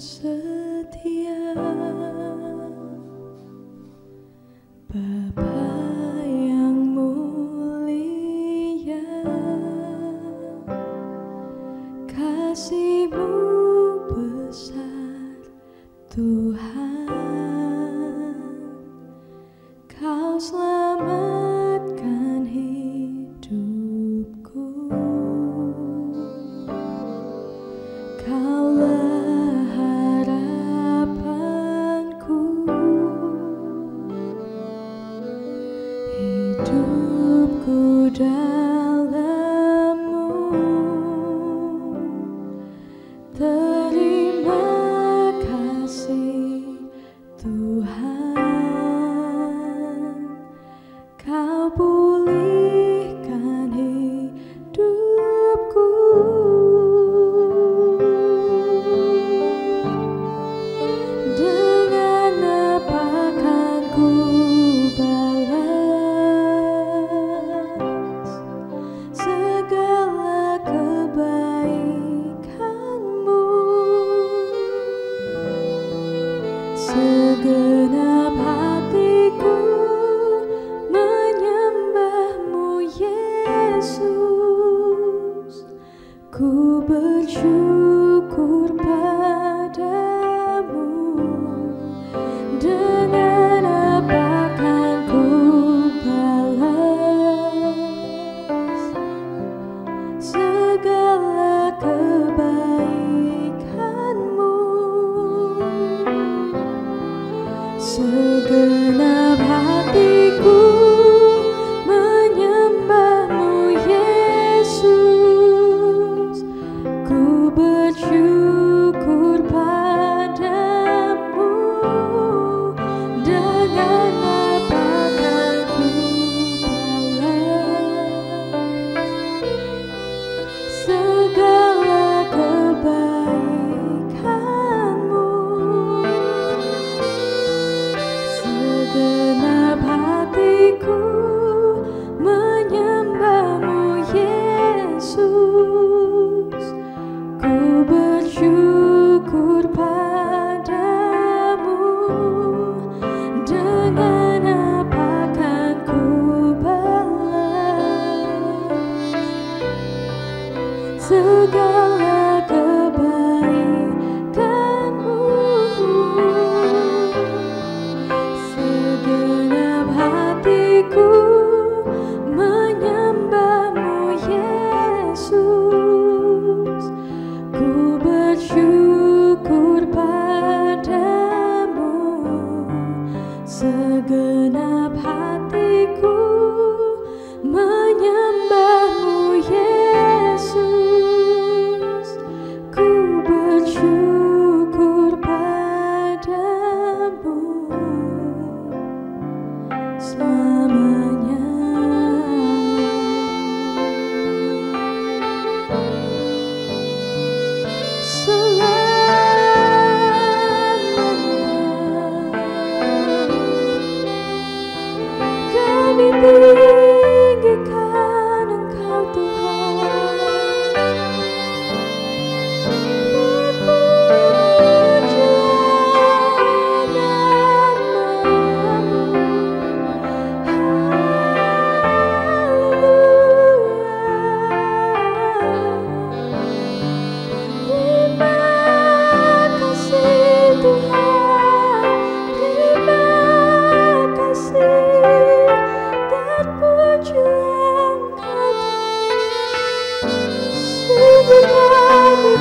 setia, Bapa yang mulia, kasih-Mu besar Tuhan, Kau selamatkan hidupku. Kaulah harapanku, hidupku dalam-Mu. Terima kasih Tuhan, Kau pulihkan hidupku. Dengan apa kan ku balas segala kebaikan-Mu? Segenap hatiku menyembah-Mu, Yesus. Ku bersyukur padamu. Dengan apa kan ku balas segala kebaikan-Mu? Segenap hatiku menyembah-Mu, Yesus. Ku bersyukur padamu. Dengan apa kan ku balas segala kebaikan-Mu? Segenap hatiku menyembah-Mu, Yesus. Ku bersyukur padamu. Dengan apa kan ku balas segala kebaikan-Mu? Segenap hatiku menyembah-Mu, Yesus. Ku bersyukur padamu. Segenap hatiku menyembah-Mu, Yesus. Ku bersyukur padamu selamanya. Kami tinggikan Engkau, Tuhan. Berpujilah nama-Mu. Terima kasih Tuhan, terima kasih, terpujilah Engkau. Sungguh kami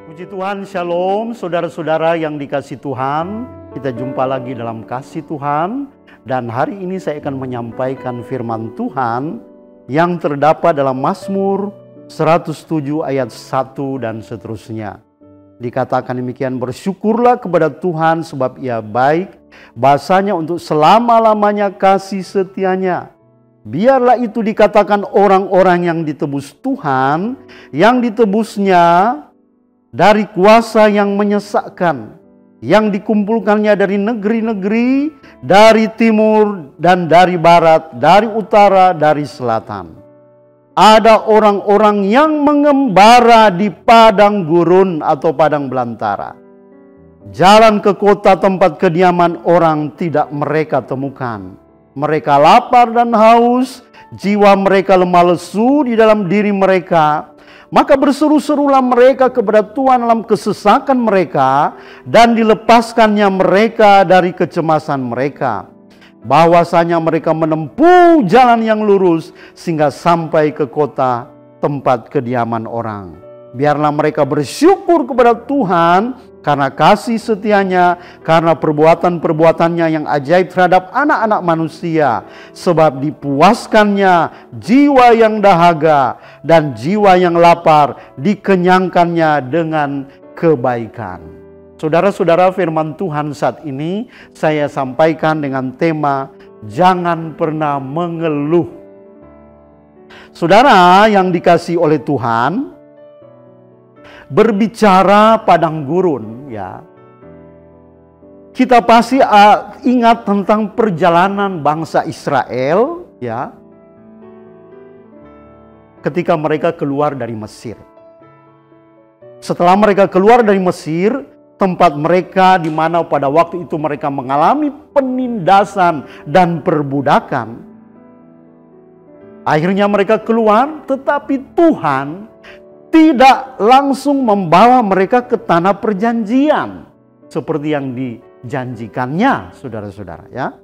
Puji Tuhan, Shalom saudara-saudara yang dikasihi Tuhan. Kita jumpa lagi dalam kasih Tuhan. Dan hari ini saya akan menyampaikan firman Tuhan yang terdapat dalam Mazmur 107 ayat 1 dan seterusnya. Dikatakan demikian, bersyukurlah kepada Tuhan sebab Ia baik, bahasanya untuk selama-lamanya kasih setianya. Biarlah itu dikatakan orang-orang yang ditebus Tuhan, yang ditebusnya dari kuasa yang menyesakkan, yang dikumpulkannya dari negeri-negeri, dari timur dan dari barat, dari utara, dari selatan. Ada orang-orang yang mengembara di padang gurun atau padang belantara. Jalan ke kota tempat kediaman orang tidak mereka temukan. Mereka lapar dan haus, jiwa mereka lemah lesu di dalam diri mereka. Maka berseru-serulah mereka kepada Tuhan dalam kesesakan mereka, dan dilepaskannya mereka dari kecemasan mereka. Bahwasanya mereka menempuh jalan yang lurus sehingga sampai ke kota tempat kediaman orang. Biarlah mereka bersyukur kepada Tuhan karena kasih setianya, karena perbuatan-perbuatannya yang ajaib terhadap anak-anak manusia. Sebab dipuaskannya jiwa yang dahaga dan jiwa yang lapar dikenyangkannya dengan kebaikan. Saudara-saudara, firman Tuhan saat ini saya sampaikan dengan tema jangan pernah mengeluh. Saudara yang dikasihi oleh Tuhan, berbicara padang gurun ya. Kita pasti ingat tentang perjalanan bangsa Israel ya. Ketika mereka keluar dari Mesir. Setelah mereka keluar dari Mesir, tempat mereka di mana pada waktu itu mereka mengalami penindasan dan perbudakan. Akhirnya mereka keluar, tetapi Tuhan tidak langsung membawa mereka ke tanah perjanjian seperti yang dijanjikannya, saudara-saudara ya.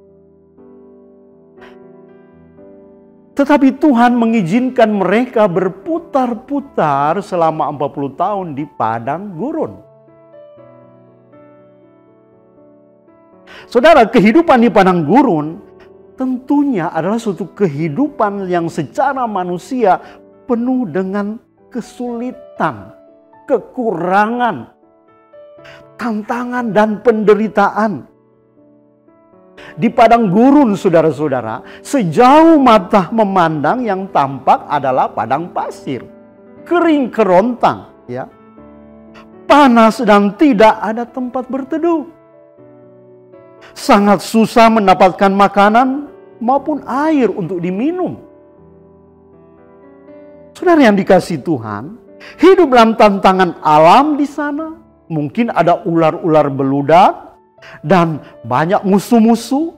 Tetapi Tuhan mengizinkan mereka berputar-putar selama 40 tahun di padang gurun. Saudara, kehidupan di padang gurun tentunya adalah suatu kehidupan yang secara manusia penuh dengan kesulitan, kekurangan, tantangan dan penderitaan. Di padang gurun, saudara-saudara, sejauh mata memandang yang tampak adalah padang pasir, kering kerontang, ya, panas dan tidak ada tempat berteduh. Sangat susah mendapatkan makanan maupun air untuk diminum. Saudara yang dikasihi Tuhan, hidup dalam tantangan alam di sana. Mungkin ada ular-ular beludak dan banyak musuh-musuh.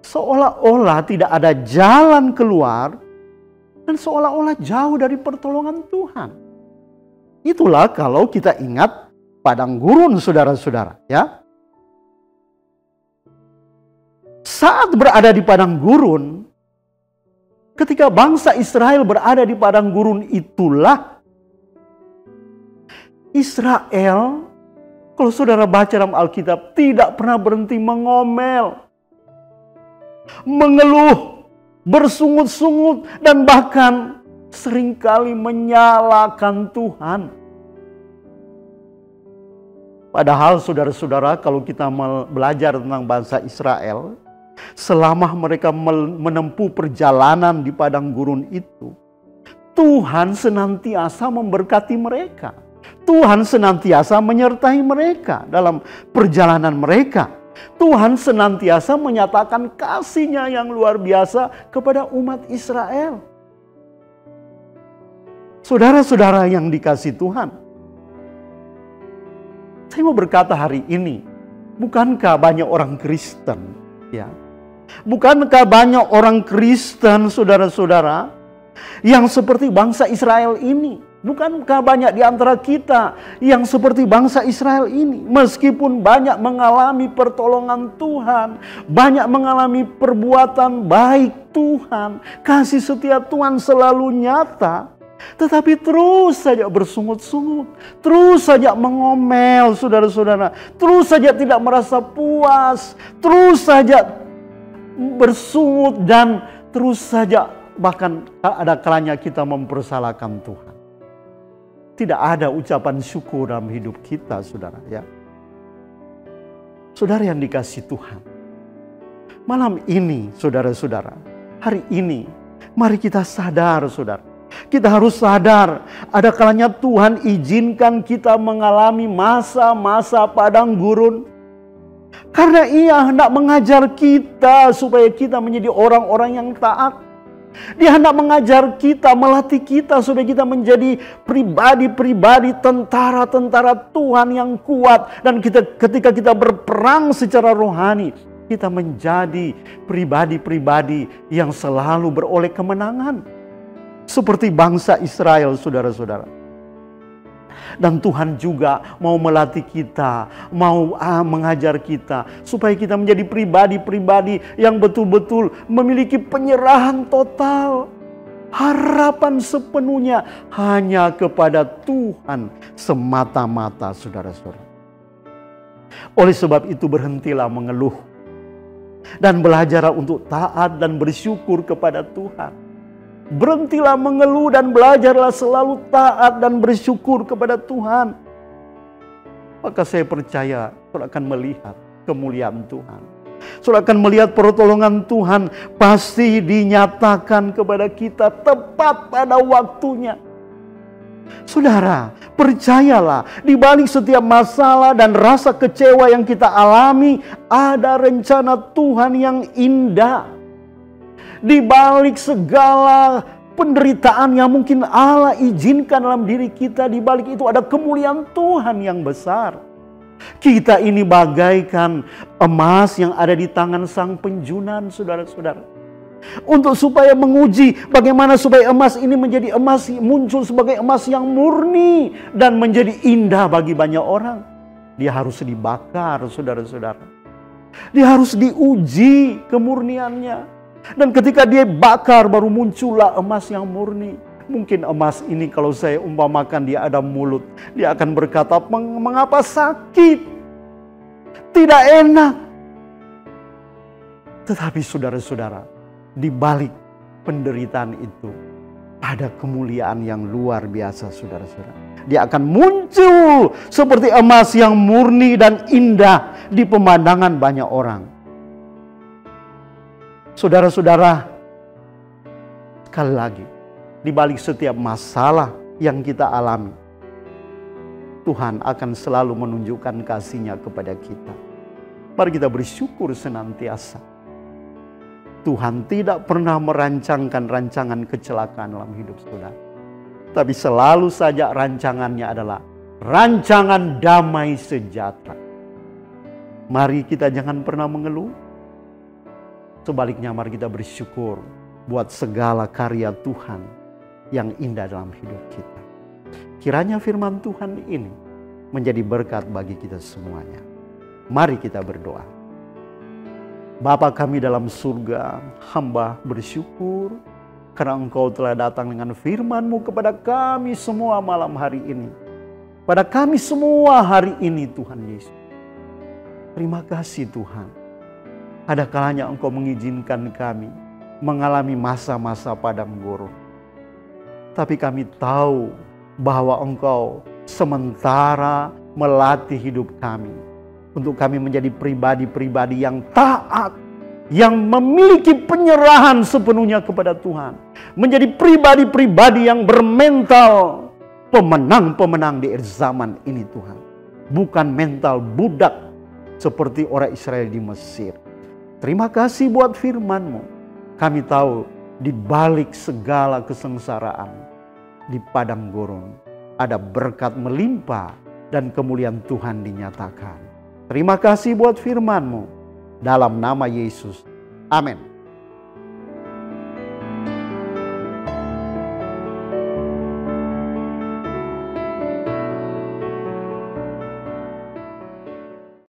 Seolah-olah tidak ada jalan keluar dan seolah-olah jauh dari pertolongan Tuhan. Itulah kalau kita ingat padang gurun, saudara-saudara, ya. Saat berada di padang gurun, ketika bangsa Israel berada di padang gurun itulah Israel, kalau saudara baca dalam Alkitab, tidak pernah berhenti mengomel, mengeluh, bersungut-sungut, dan bahkan seringkali menyalahkan Tuhan. Padahal saudara-saudara, kalau kita belajar tentang bangsa Israel, selama mereka menempuh perjalanan di padang gurun itu, Tuhan senantiasa memberkati mereka. Tuhan senantiasa menyertai mereka dalam perjalanan mereka. Tuhan senantiasa menyatakan kasih-Nya yang luar biasa kepada umat Israel. Saudara-saudara yang dikasihi Tuhan, saya mau berkata hari ini, bukankah banyak orang Kristen, ya? Bukankah banyak orang Kristen, saudara-saudara, yang seperti bangsa Israel ini? Bukankah banyak di antara kita yang seperti bangsa Israel ini? Meskipun banyak mengalami pertolongan Tuhan, banyak mengalami perbuatan baik Tuhan, kasih setia Tuhan selalu nyata, tetapi terus saja bersungut-sungut, terus saja mengomel, saudara-saudara, terus saja tidak merasa puas, terus saja bersungut, dan terus saja bahkan ada kalanya kita mempersalahkan Tuhan. tidak ada ucapan syukur dalam hidup kita, saudara, ya. Saudara yang dikasihi Tuhan, malam ini, saudara-saudara, hari ini, mari kita sadar, saudara. Kita harus sadar, ada kalanya Tuhan izinkan kita mengalami masa-masa padang gurun. Karena Ia hendak mengajar kita supaya kita menjadi orang-orang yang taat. Dia hendak mengajar kita, melatih kita supaya kita menjadi pribadi-pribadi tentara-tentara Tuhan yang kuat. Dan ketika kita berperang secara rohani, kita menjadi pribadi-pribadi yang selalu beroleh kemenangan. Seperti bangsa Israel, saudara-saudara. Dan Tuhan juga mau melatih kita, mau mengajar kita, supaya kita menjadi pribadi-pribadi yang betul-betul memiliki penyerahan total. Harapan sepenuhnya hanya kepada Tuhan semata-mata, saudara-saudara. Oleh sebab itu berhentilah mengeluh. Dan belajarlah untuk taat dan bersyukur kepada Tuhan. Berhentilah mengeluh dan belajarlah selalu taat dan bersyukur kepada Tuhan. Maka saya percaya saudara akan melihat kemuliaan Tuhan. Saudara akan melihat pertolongan Tuhan pasti dinyatakan kepada kita tepat pada waktunya. Saudara, percayalah, di balik setiap masalah dan rasa kecewa yang kita alami, ada rencana Tuhan yang indah. Di balik segala penderitaan yang mungkin Allah izinkan dalam diri kita, di balik itu ada kemuliaan Tuhan yang besar. Kita ini bagaikan emas yang ada di tangan sang penjunan, saudara-saudara. Untuk supaya menguji bagaimana supaya emas ini menjadi emas, muncul sebagai emas yang murni dan menjadi indah bagi banyak orang. Dia harus dibakar, saudara-saudara. Dia harus diuji kemurniannya. Dan ketika dia bakar baru muncullah emas yang murni. Mungkin emas ini kalau saya umpamakan dia ada mulut, dia akan berkata, mengapa sakit? Tidak enak. Tetapi saudara-saudara, di balik penderitaan itu ada kemuliaan yang luar biasa, saudara-saudara. Dia akan muncul seperti emas yang murni dan indah di pemandangan banyak orang. Saudara-saudara, sekali lagi, di balik setiap masalah yang kita alami, Tuhan akan selalu menunjukkan kasih-Nya kepada kita. Mari kita bersyukur senantiasa. Tuhan tidak pernah merancangkan rancangan kecelakaan dalam hidup saudara. Tapi selalu saja rancangannya adalah rancangan damai sejahtera. Mari kita jangan pernah mengeluh. Sebaliknya mari kita bersyukur buat segala karya Tuhan yang indah dalam hidup kita. Kiranya firman Tuhan ini menjadi berkat bagi kita semuanya. Mari kita berdoa. Bapa kami dalam surga, hamba bersyukur karena Engkau telah datang dengan firman-Mu kepada kami semua malam hari ini. Pada kami semua hari ini Tuhan Yesus. Terima kasih Tuhan. Ada kalanya Engkau mengizinkan kami mengalami masa-masa padang gurun. Tapi kami tahu bahwa Engkau sementara melatih hidup kami. Untuk kami menjadi pribadi-pribadi yang taat. Yang memiliki penyerahan sepenuhnya kepada Tuhan. Menjadi pribadi-pribadi yang bermental pemenang-pemenang di zaman ini Tuhan. Bukan mental budak seperti orang Israel di Mesir. Terima kasih buat firman-Mu. Kami tahu di balik segala kesengsaraan di padang gurun ada berkat melimpah dan kemuliaan Tuhan dinyatakan. Terima kasih buat firman-Mu. Dalam nama Yesus. Amin.